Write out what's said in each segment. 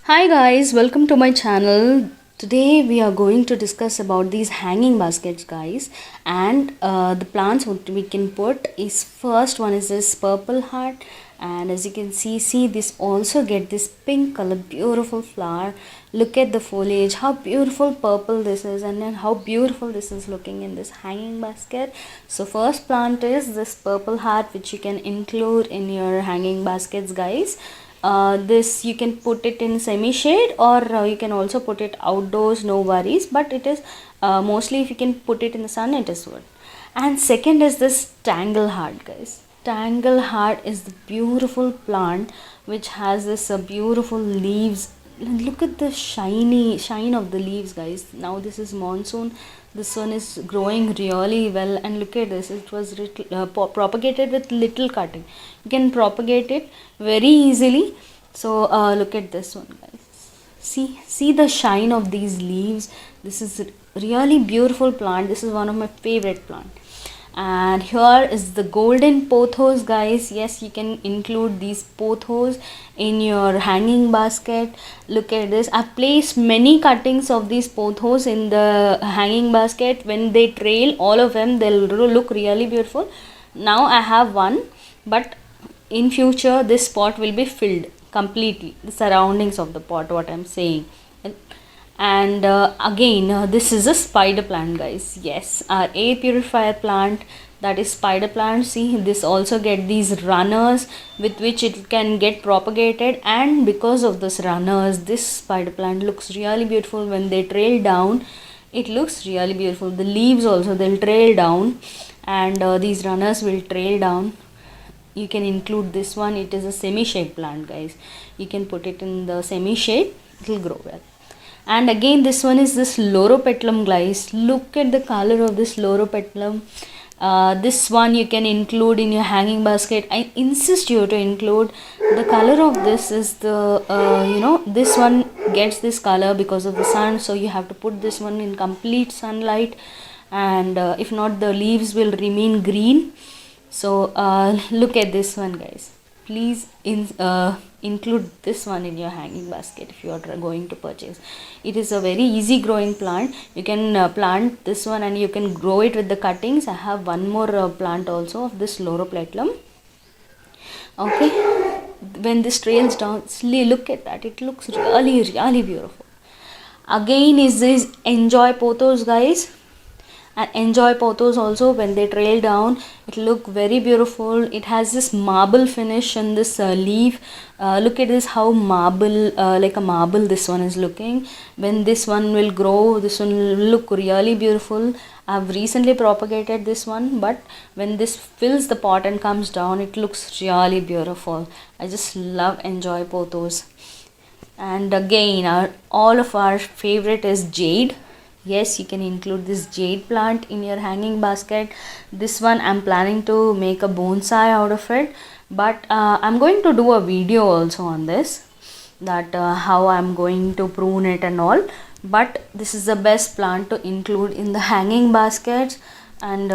Hi guys, welcome to my channel. Today we are going to discuss about these hanging baskets, guys. And the plants what we can put is first one is this purple heart, and as you can see this also get this pink color, beautiful flower. Look at the foliage, how beautiful purple this is, and then how beautiful this is looking in this hanging basket. So first plant is this purple heart, which you can include in your hanging baskets, guys. This you can put it in semi shade, or you can also put it outdoors, no worries, but it is mostly if you can put it in the sun, it is good. And second is this tangle heart, guys. Tangle heart is the beautiful plant which has this beautiful leaves. Look at the shine of the leaves, guys. Now this is monsoon, the sun is growing really well, and look at this, it was propagated with little cutting. You can propagate it very easily. So look at this one, guys. See the shine of these leaves. This is really beautiful plant. This is one of my favorite plant. And here is the golden pothos, guys. Yes, you can include these pothos in your hanging basket. Look at this, I've placed many cuttings of these pothos in the hanging basket. When they trail, all of them, they'll look really beautiful. Now I have one, but in future this pot will be filled completely, the surroundings of the pot, what I'm saying. And again, this is a spider plant, guys. Yes, our air purifier plant, that is spider plant. See, this also get these runners with which it can get propagated, and because of this runners, this spider plant looks really beautiful. When they trail down, it looks really beautiful. The leaves also, they'll trail down, and these runners will trail down. You can include this one. It is a semi shade plant, guys. You can put it in the semi shade, it will grow well. And again, this one is this loropetalum, guys. Look at the color of this loropetalum. This one you can include in your hanging basket. I insist you to include. The color of this is the this one gets this color because of the sun, so you have to put this one in complete sunlight, and if not, the leaves will remain green. So look at this one, guys. Please include this one in your hanging basket if you are going to purchase. It is a very easy growing plant. You can plant this one and you can grow it with the cuttings. I have one more plant also of this loropetalum. Okay, when this trails down, look at that, it looks really beautiful. Again is this enjoy pothos, guys. And enjoy pothos also, when they trail down, it look very beautiful. It has this marble finish in this leaf. Look at this, how marble, like a marble this one is looking. When this one will grow, this one will look really beautiful. I've recently propagated this one, but when this fills the pot and comes down, it looks really beautiful. I just love enjoy pothos. And again, all of our favorite is jade. Yes, you can include this jade plant in your hanging basket. This one I'm planning to make a bonsai out of it, but I'm going to do a video also on this, that how I'm going to prune it and all. But this is the best plant to include in the hanging baskets. And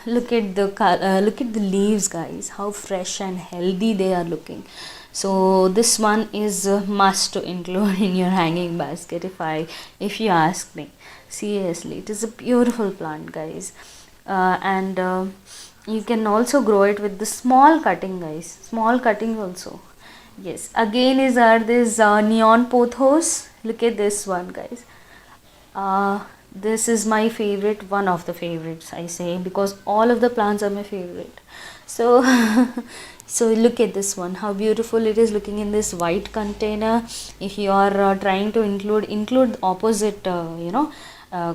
look at the leaves, guys, how fresh and healthy they are looking. So this one is a must to include in your hanging basket, if you ask me. Seriously, it is a beautiful plant, guys. And you can also grow it with the small cutting, guys. Small cutting also. Yes, again is this neon pothos. Look at this one, guys. This is my favorite, one of the favorites, I say, because all of the plants are my favorite. So so look at this one, how beautiful it is looking in this white container. If you are trying to include opposite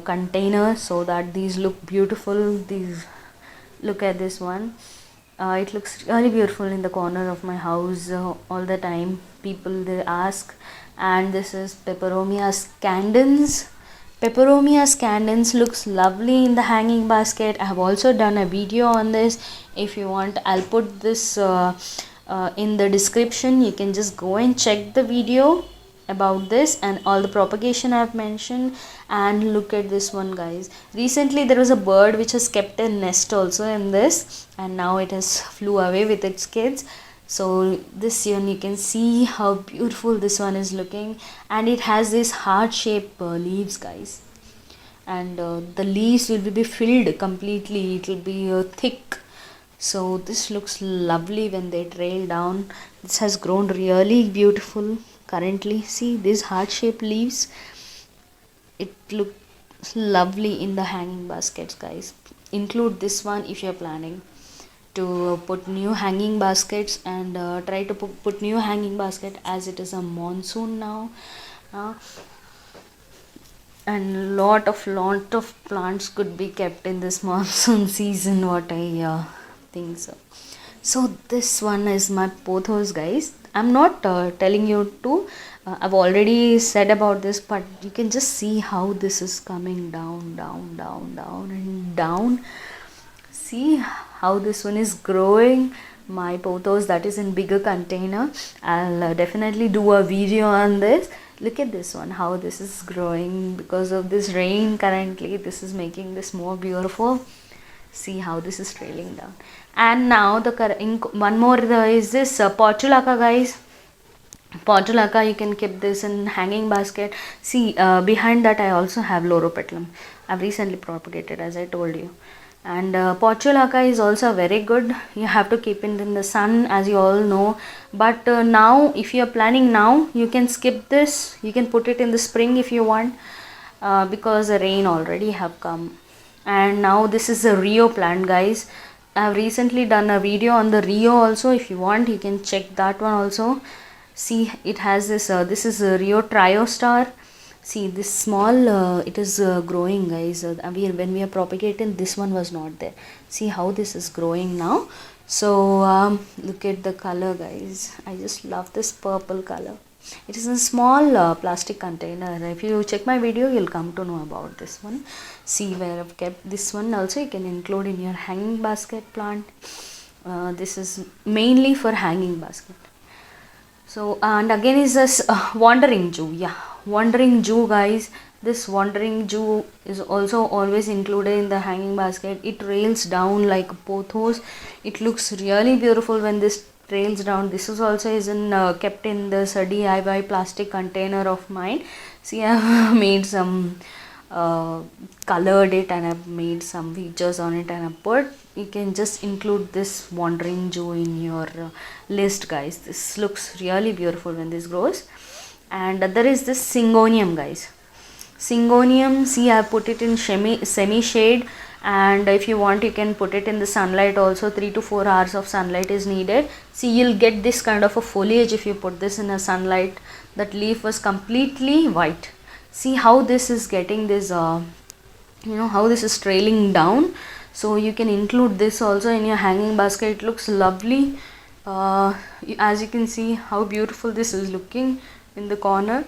container, so that these look beautiful. These, look at this one. It looks really beautiful in the corner of my house all the time. People, they ask. And this is peperomia scandens. Peperomia scandens looks lovely in the hanging basket. I have also done a video on this. If you want, I'll put this in the description. You can just go and check the video about this and all the propagation I've mentioned. And look at this one, guys. Recently there was a bird which has kept a nest also in this, and now it has flew away with its kids. So this one you can see how beautiful this one is looking, and it has this heart shape leaves, guys. And the leaves will be filled completely, it will be thick. So this looks lovely when they trail down. This has grown really beautiful currently. See these heart shaped leaves, it looks lovely in the hanging baskets, guys. Include this one if you're planning to put new hanging baskets, and try to put new hanging basket as it is a monsoon now. uh, and lot of plants could be kept in this monsoon season, what I think so. So this one is my pothos, guys. I'm not telling you to I've already said about this, but you can just see how this is coming down, down, down, down, and down. See how this one is growing. My pothos that is in bigger container, I'll definitely do a video on this. Look at this one, how this is growing because of this rain currently. This is making this more beautiful. See how this is trailing down. And now the one more is this portulaca, guys. Portulaca, you can keep this in hanging basket. See behind that I also have Loropetalum. I've recently propagated, as I told you. And portulaca is also very good. You have to keep it in the sun, as you all know. But now if you are planning now, you can skip this. You can put it in the spring if you want, because the rain already have come. And now this is a Rio plant, guys. I have recently done a video on the Rio also. If you want, you can check that one also. See, it has this this is a Rio Triostar. See this small it is growing, guys. When we are propagating, this one was not there. See how this is growing now. So look at the color, guys. I just love this purple color. It is a small plastic container. If you check my video, you'll come to know about this one. See where I've kept this one also. You can include in your hanging basket plant. This is mainly for hanging basket. So, and again is this wandering Jew. Yeah, wandering Jew, guys. This wandering Jew is also always included in the hanging basket. It trails down like pothos. It looks really beautiful when this trails down. This is also is in kept in this DIY plastic container of mine. See, I have made some colored it, and I've made some features on it, and I put. You can just include this wandering Jew in your list, guys. This looks really beautiful when this grows. And there is this Syngonium, guys. Syngonium, see, I put it in semi shade, and if you want, you can put it in the sunlight also. 3 to 4 hours of sunlight is needed. See, you'll get this kind of a foliage if you put this in a sunlight. That leaf was completely white. See how this is getting this how this is trailing down. So you can include this also in your hanging basket. It looks lovely. As you can see how beautiful this is looking in the corner.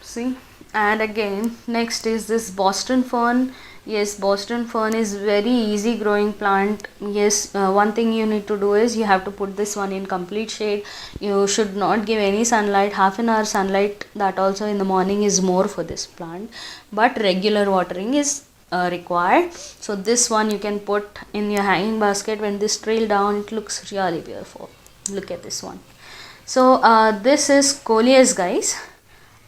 See, and again next is this Boston fern. Yes, Boston fern is very easy growing plant. Yes, one thing you need to do is you have to put this one in complete shade. You should not give any sunlight. Half an hour sunlight, that also in the morning, is more for this plant, but regular watering is required. So this one you can put in your hanging basket. When this trail down, it looks really beautiful. Look at this one. So this is Coleus, guys.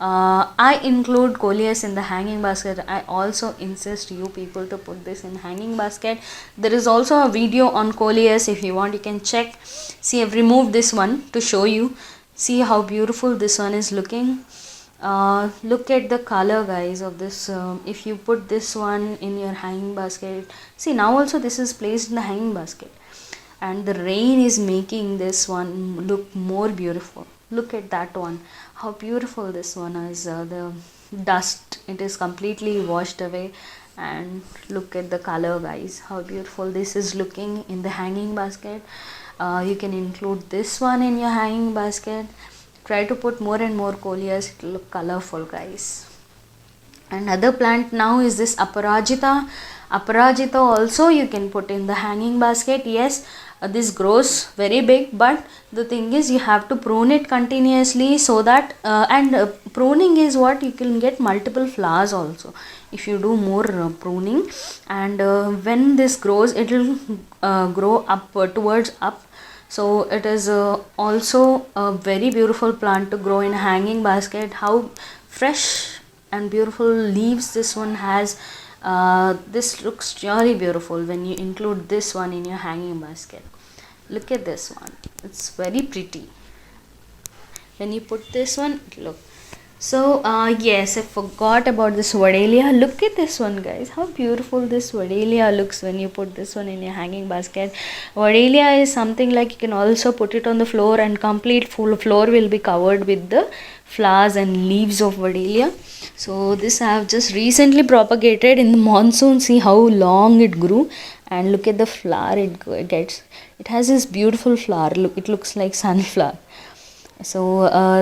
I include Coleus in the hanging basket. I also insist you people to put this in hanging basket. There is also a video on Coleus. If you want, you can check. See, I've removed this one to show you. See how beautiful this one is looking. Look at the color, guys, of this. If you put this one in your hanging basket, see, now also this is placed in the hanging basket, and the rain is making this one look more beautiful. Look at that one, how beautiful this one is. The dust, it is completely washed away, and look at the color, guys, how beautiful this is looking in the hanging basket. You can include this one in your hanging basket. Try to put more and more Coleus. It will look colorful, guys. Another plant now is this Aparajita. Aparajita also you can put in the hanging basket. Yes, this grows very big, but the thing is you have to prune it continuously, so that pruning is what you can get multiple flowers also if you do more pruning. And when this grows, it will grow up towards up. So it is also a very beautiful plant to grow in a hanging basket. How fresh and beautiful leaves this one has. This looks really beautiful when you include this one in your hanging basket. Look at this one, it's very pretty. When you put this one, look. So yes, I forgot about this Vidalia. Look at this one, guys. How beautiful this Vidalia looks when you put this one in your hanging basket. Vidalia is something like you can also put it on the floor, and complete full floor will be covered with the flowers and leaves of Vidalia. So this I have just recently propagated in the monsoon. See how long it grew, and look at the flower it gets. It has this beautiful flower. Look, it looks like sunflower. So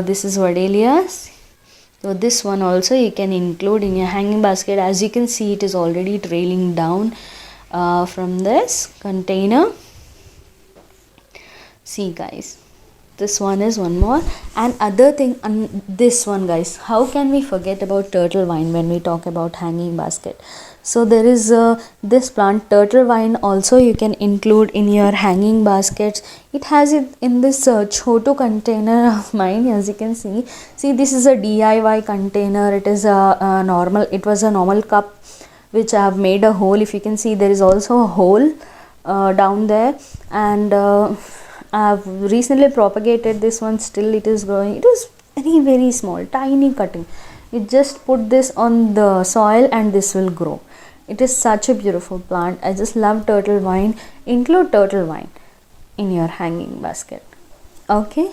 this is Vidalia. So this one also you can include in your hanging basket. As you can see, it is already trailing down from this container. See guys, this one is one more. And other thing, this one guys, how can we forget about turtle vine when we talk about hanging basket? So there is this plant turtle vine also you can include in your hanging baskets. It has it in this choto container of mine. As you can see, this is a DIY container. It is a normal, it was a normal cup which I have made a hole. If you can see, there is also a hole down there, and I have recently propagated this one. Still it is growing. It is very small, tiny cutting. You just put this on the soil and this will grow. It is such a beautiful plant. I just love turtle vine. Include turtle vine in your hanging basket. Okay,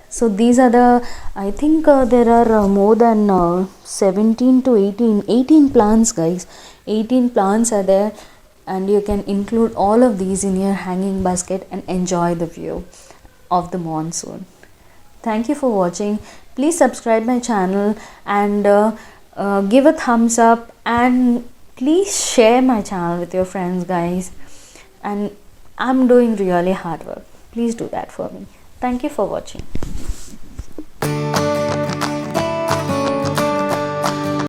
so these are the, I think there are more than 17 to 18 plants guys. 18 plants are there, and you can include all of these in your hanging basket and enjoy the view of the monsoon. Thank you for watching. Please subscribe my channel and give a thumbs up, and please share my channel with your friends guys. And I'm doing really hard work. Please do that for me. Thank you for watching.